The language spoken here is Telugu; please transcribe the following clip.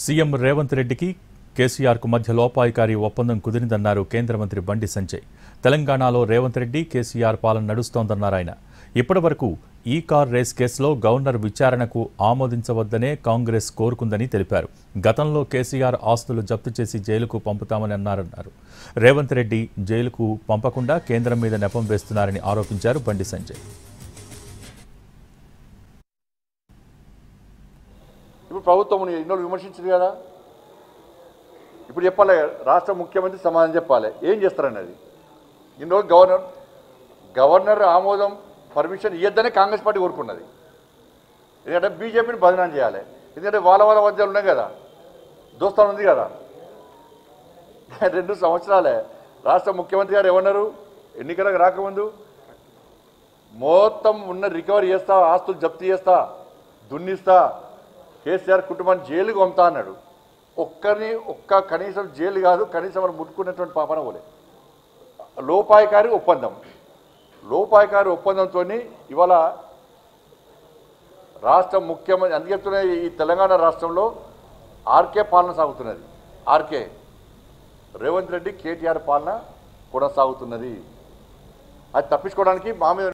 సీఎం రేవంత్ రెడ్డికి కేసీఆర్కు మధ్య లోపాయికారి ఒప్పందం కుదిరిందన్నారు కేంద్ర మంత్రి బండి సంజయ్. తెలంగాణలో రేవంత్ రెడ్డి కేసీఆర్ పాలన నడుస్తోందన్నారు ఆయన. ఇప్పటివరకు ఈ కార్ రేస్ కేసులో గవర్నర్ విచారణకు ఆమోదించవద్దనే కాంగ్రెస్ కోరుకుందని తెలిపారు. గతంలో కేసీఆర్ ఆస్తులు జప్తు చేసి జైలుకు పంపుతామని అన్నారు. రేవంత్ రెడ్డి జైలుకు పంపకుండా కేంద్రం మీద నెపం వేస్తున్నారని ఆరోపించారు బండి సంజయ్. ఇప్పుడు ప్రభుత్వం ఎన్నోళ్ళు విమర్శించింది కదా, ఇప్పుడు చెప్పాలి, రాష్ట్ర ముఖ్యమంత్రి సమాధానం చెప్పాలి, ఏం చేస్తారని. అది ఇన్నోళ్ళు గవర్నర్ ఆమోదం పర్మిషన్ ఇవ్వద్దనే కాంగ్రెస్ పార్టీ కోరుకున్నది. ఎందుకంటే బీజేపీని బదనాం చేయాలి, ఎందుకంటే వాళ్ళ మధ్యలో ఉన్నాయి కదా, దోస్తాను ఉంది కదా. 2 సంవత్సరాలే రాష్ట్ర ముఖ్యమంత్రి గారు ఏమన్నారు, ఎన్నికలకు రాకముందు మొత్తం ఉన్న రికవరీ చేస్తా, ఆస్తులు జప్తు చేస్తా, దున్నిస్తా, కేసీఆర్ కుటుంబాన్ని జైలుకు పంపుతా అన్నాడు. కనీసం జైలు కాదు, కనీసం వాళ్ళు ముట్టుకున్నటువంటి పాపన పోలే. లోపాయికారి ఒప్పందంతో ఇవాళ రాష్ట్ర ముఖ్యమంత్రి అందుకు చెప్తున్న ఈ తెలంగాణ రాష్ట్రంలో ఆర్కే పాలన సాగుతున్నది. ఆర్కే రేవంత్ రెడ్డి కేటీఆర్ పాలన కొనసాగుతున్నది. అది తప్పించుకోవడానికి మా మీద